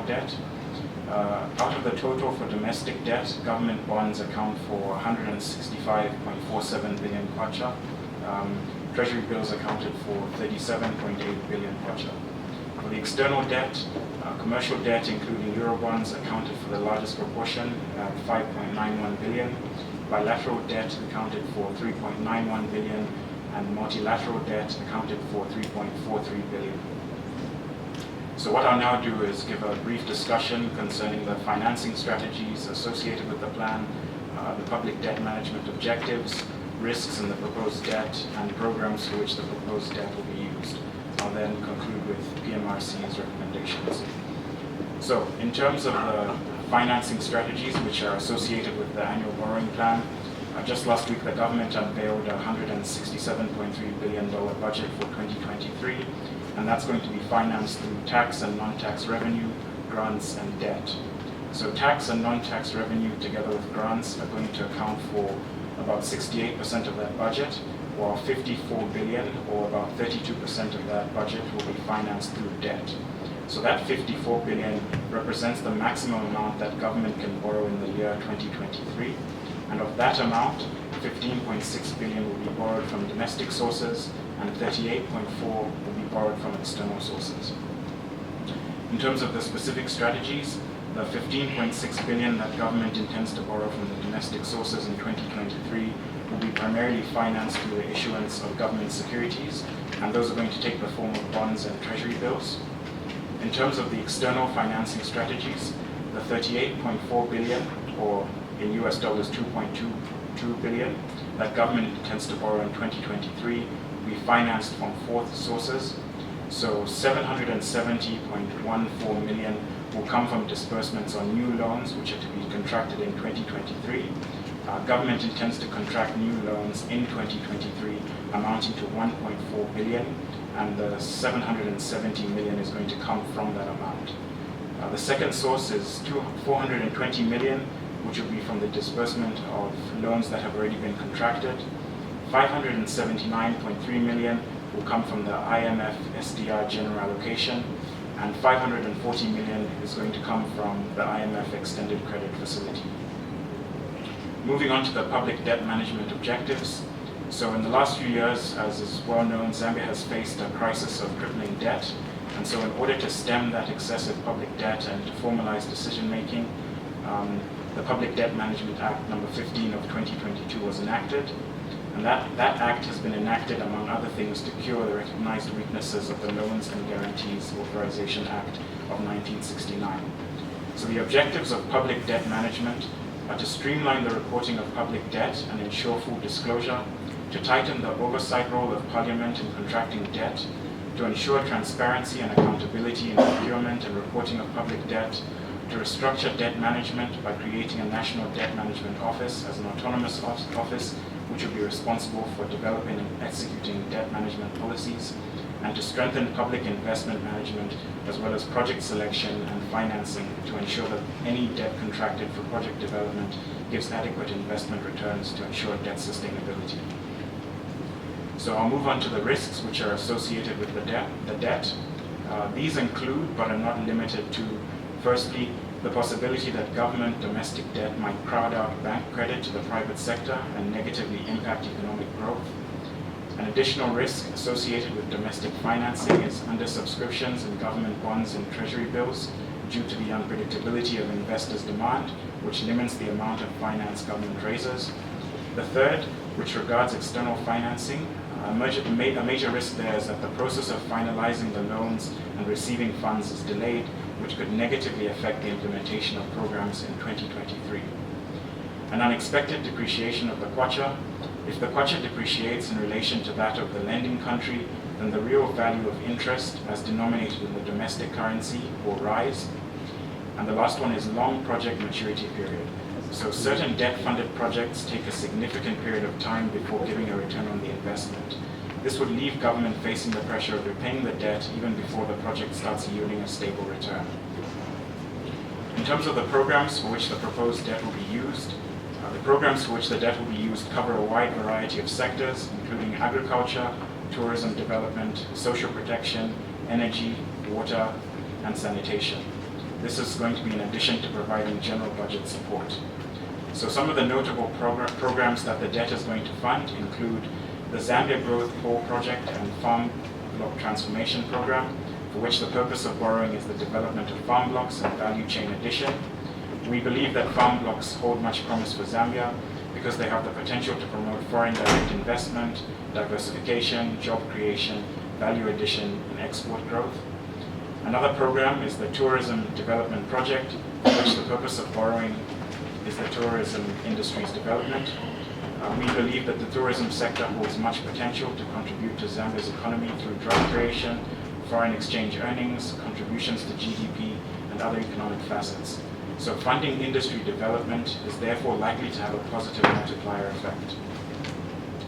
debt. Out of the total for domestic debt, government bonds account for 165.47 billion kwacha. Treasury bills accounted for 37.8 billion kwacha. For the external debt, commercial debt, including Eurobonds, accounted for the largest proportion at 5.91 billion. Bilateral debt accounted for 3.91 billion, and multilateral debt accounted for 3.43 billion. So what I'll now do is give a brief discussion concerning the financing strategies associated with the plan, the public debt management objectives, risks in the proposed debt, and programs for which the proposed debt will be used. I'll then conclude with PMRC's recommendations. So in terms of the financing strategies which are associated with the annual borrowing plan, just last week the government unveiled a $167.3 billion budget for 2023, and that's going to be financed through tax and non-tax revenue, grants, and debt. So tax and non-tax revenue together with grants are going to account for about 68% of that budget, while 54 billion, or about 32% of that budget, will be financed through debt. So that 54 billion represents the maximum amount that government can borrow in the year 2023. And of that amount, 15.6 billion will be borrowed from domestic sources, and 38.4 will be borrowed from external sources. In terms of the specific strategies, the 15.6 billion that government intends to borrow from the domestic sources in 2023 will be primarily financed through the issuance of government securities, and those are going to take the form of bonds and treasury bills. In terms of the external financing strategies, the 38.4 billion, or in US dollars 2.22 billion, that government intends to borrow in 2023 will be financed from four sources. So 770.14 million will come from disbursements on new loans which are to be contracted in 2023. Government intends to contract new loans in 2023 amounting to 1.4 billion, and the 770 million is going to come from that amount. The second source is 420 million, which will be from the disbursement of loans that have already been contracted. 579.3 million will come from the IMF SDR general allocation, and 540 million is going to come from the IMF extended credit facility. Moving on to the public debt management objectives. So in the last few years, as is well known, Zambia has faced a crisis of crippling debt. And so in order to stem that excessive public debt and to formalize decision making, the Public Debt Management Act number 15 of 2022 was enacted. And that act has been enacted, among other things, to cure the recognized weaknesses of the Loans and Guarantees Authorization Act of 1969. So the objectives of public debt management are to streamline the reporting of public debt and ensure full disclosure, to tighten the oversight role of Parliament in contracting debt, to ensure transparency and accountability in procurement and reporting of public debt, to restructure debt management by creating a National Debt Management Office as an autonomous office which will be responsible for developing and executing debt management policies, and to strengthen public investment management as well as project selection and financing to ensure that any debt contracted for project development gives adequate investment returns to ensure debt sustainability. So I'll move on to the risks which are associated with the debt. These include, but are not limited to, firstly, the possibility that government domestic debt might crowd out bank credit to the private sector and negatively impact economic growth. An additional risk associated with domestic financing is undersubscriptions in government bonds and treasury bills due to the unpredictability of investors' demand, which limits the amount of finance government raises. The third, which regards external financing, a major risk there is that the process of finalizing the loans and receiving funds is delayed, which could negatively affect the implementation of programs in 2023. An unexpected depreciation of the kwacha. If the kwacha depreciates in relation to that of the lending country, then the real value of interest as denominated in the domestic currency will rise. And the last one is long project maturity period. So certain debt-funded projects take a significant period of time before giving a return on the investment. This would leave government facing the pressure of repaying the debt even before the project starts yielding a stable return. In terms of the programs for which the proposed debt will be used, the programs for which the debt will be used cover a wide variety of sectors, including agriculture, tourism development, social protection, energy, water, and sanitation. This is going to be in addition to providing general budget support. So some of the notable programs that the debt is going to fund include the Zambia Growth Core Project and Farm Block Transformation Program, for which the purpose of borrowing is the development of farm blocks and value chain addition. We believe that farm blocks hold much promise for Zambia because they have the potential to promote foreign direct investment, diversification, job creation, value addition, and export growth. Another program is the Tourism Development Project, for which the purpose of borrowing is the tourism industry's development. We believe that the tourism sector holds much potential to contribute to Zambia's economy through job creation, foreign exchange earnings, contributions to GDP, and other economic facets. So funding industry development is therefore likely to have a positive multiplier effect.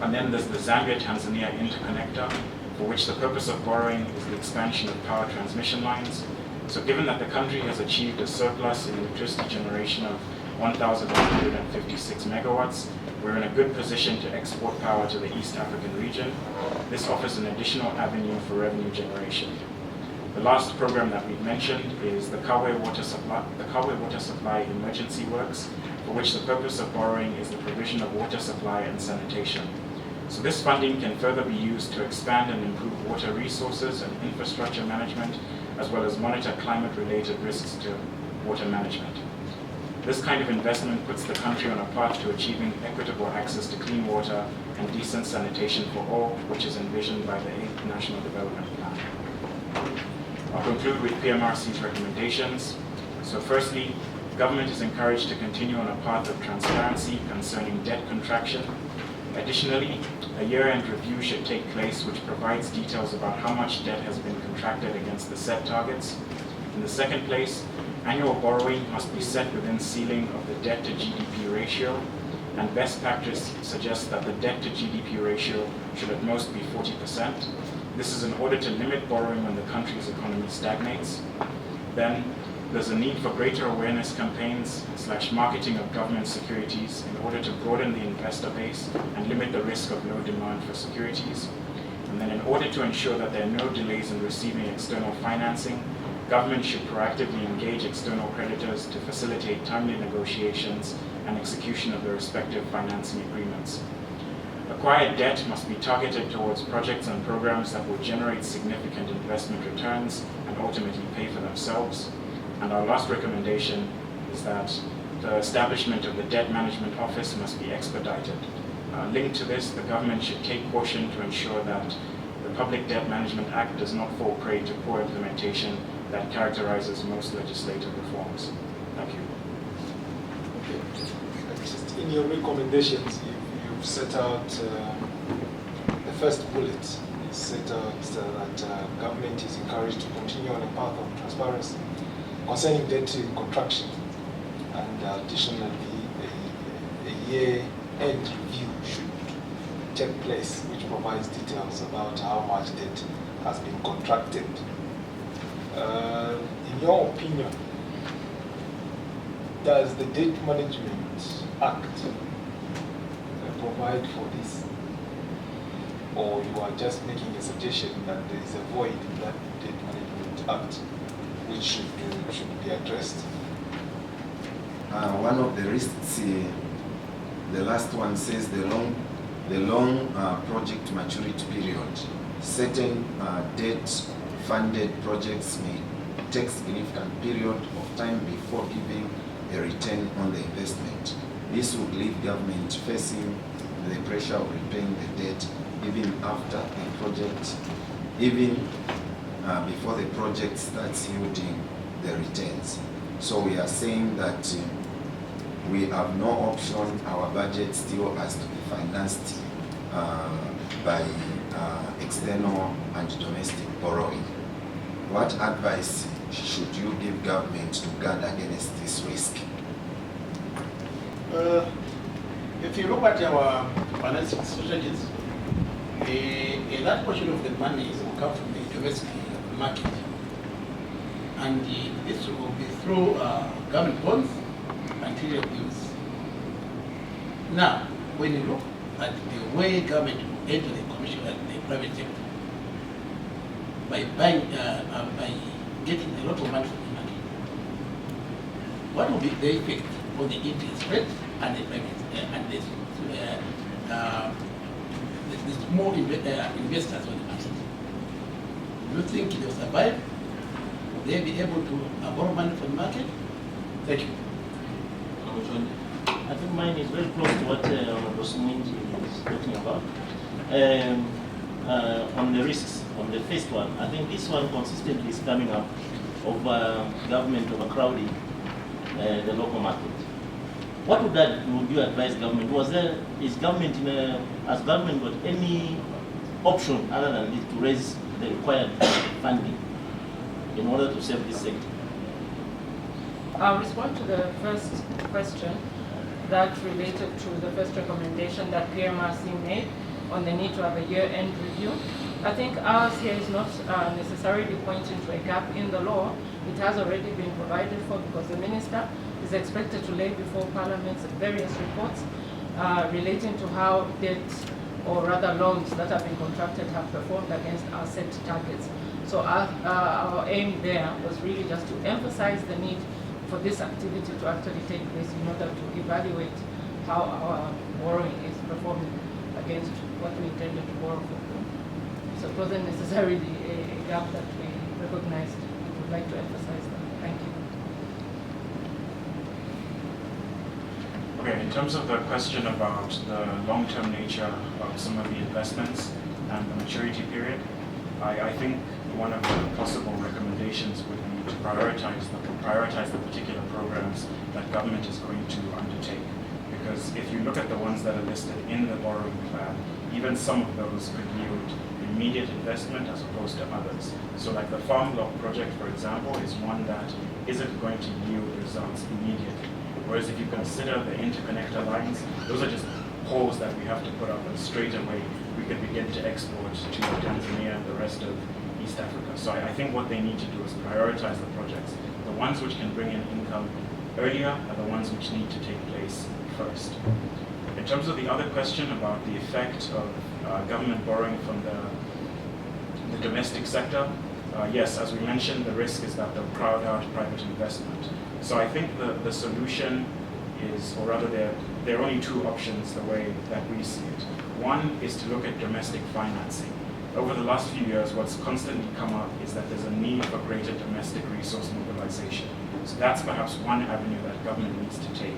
And then there's the Zambia-Tanzania Interconnector, for which the purpose of borrowing is the expansion of power transmission lines. So given that the country has achieved a surplus in electricity generation of 1,156 megawatts, we're in a good position to export power to the East African region. This offers an additional avenue for revenue generation. The last program that we've mentioned is the Kawe Water Supply Emergency Works, for which the purpose of borrowing is the provision of water supply and sanitation. So this funding can further be used to expand and improve water resources and infrastructure management, as well as monitor climate-related risks to water management. This kind of investment puts the country on a path to achieving equitable access to clean water and decent sanitation for all, which is envisioned by the 8th National Development Plan. I'll conclude with PMRC's recommendations. So firstly, government is encouraged to continue on a path of transparency concerning debt contraction. Additionally, a year-end review should take place which provides details about how much debt has been contracted against the set targets. In the second place, annual borrowing must be set within ceiling of the debt to GDP ratio, and best practice suggests that the debt to GDP ratio should at most be 40%. This is in order to limit borrowing when the country's economy stagnates. Then, there's a need for greater awareness campaigns / marketing of government securities in order to broaden the investor base and limit the risk of low demand for securities. And then in order to ensure that there are no delays in receiving external financing, government should proactively engage external creditors to facilitate timely negotiations and execution of the respective financing agreements. Acquired debt must be targeted towards projects and programs that will generate significant investment returns and ultimately pay for themselves. And our last recommendation is that the establishment of the Debt Management Office must be expedited. Linked to this, the government should take caution to ensure that the Public Debt Management Act does not fall prey to poor implementation that characterizes most legislative reforms. Thank you. Okay. Just in your recommendations, you've set out the first bullet. You set out that government is encouraged to continue on a path of transparency concerning debt contraction, and additionally, a year-end review should take place, which provides details about how much debt has been contracted. In your opinion, does the Debt Management Act provide for this? Or you are just making a suggestion that there is a void in that Debt Management Act which should be addressed? One of the risks, the last one says the long project maturity period. Certain debt-funded projects may take significant period of time before giving a return on the investment. This would leave government facing the pressure of repaying the debt even after the project, before the project starts yielding the returns. So we are saying that we have no option. Our budget still has to be financed by external and domestic borrowing. What advice should you give government to guard against this risk? If you look at our financing strategies, a large portion of the money will come from the domestic market, and this will be through government bonds and treasury bills. Now, when you look at the way government will enter the commercial and the private sector, by buying, by getting a lot of money from the market, what will be the effect on the interest rate and the payment and the small investors on the asset? Do you think they'll survive? Will they be able to borrow money from the market? Thank you. I think mine is very close to what Honorable Sumwinji is talking about. On the risks, on the first one, I think this one consistently is coming up of government overcrowding the local market. What would you advise government? Has government got any option other than this to raise the required funding in order to serve this sector? I'll respond to the first question that related to the first recommendation that PMRC made on the need to have a year-end review. I think ours here is not necessarily pointing to a gap in the law. It has already been provided for because the minister is expected to lay before Parliament various reports relating to how debt, or rather loans that have been contracted, have performed against our set targets. So our aim there was really just to emphasize the need for this activity to actually take place in order to evaluate how our borrowing is performing against what we intended to borrow for. So it wasn't necessarily a gap that we recognized. We would like to emphasize that. Thank you. Okay, in terms of the question about the long-term nature of some of the investments and the maturity period, I think one of the possible recommendations would be to prioritize the particular programs that government is going to undertake. Because if you look at the ones that are listed in the borrowing plan, even some of those could yield immediate investment as opposed to others. So like the farm block project, for example, is one that isn't going to yield results immediately. Whereas if you consider the interconnector lines, those are just poles that we have to put up, and straight away we can begin to export to Tanzania and the rest of East Africa. So I think what they need to do is prioritize the projects. The ones which can bring in income earlier are the ones which need to take place first. In terms of the other question about the effect of government borrowing from the domestic sector, yes, as we mentioned, the risk is that they'll crowd out private investment. So I think the solution is, or rather there are only two options the way that we see it. One is to look at domestic financing. Over the last few years, what's constantly come up is that there's a need for greater domestic resource mobilization. So that's perhaps one avenue that government needs to take.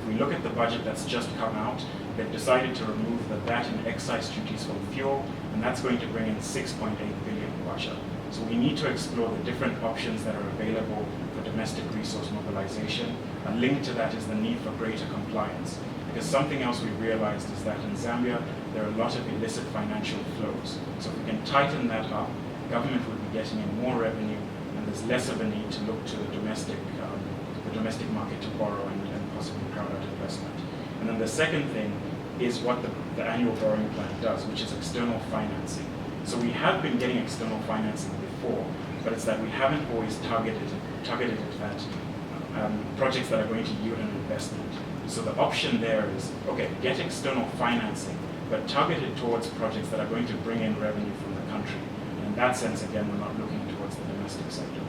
If we look at the budget that's just come out, they've decided to remove the VAT and excise duties from fuel, and that's going to bring in 6.8 billion kwacha. So we need to explore the different options that are available for domestic resource mobilization. A link to that is the need for greater compliance. Because something else we realized is that in Zambia, there are a lot of illicit financial flows. So if we can tighten that up, government will be getting in more revenue, and there's less of a need to look to the domestic market to borrow and possibly crowd out investment. And then the second thing is what the annual borrowing plan does, which is external financing. So we have been getting external financing before, but it's that we haven't always targeted it at projects that are going to yield an investment. So the option there is, okay, get external financing, but target it towards projects that are going to bring in revenue from the country. And in that sense, again, we're not looking towards the domestic sector.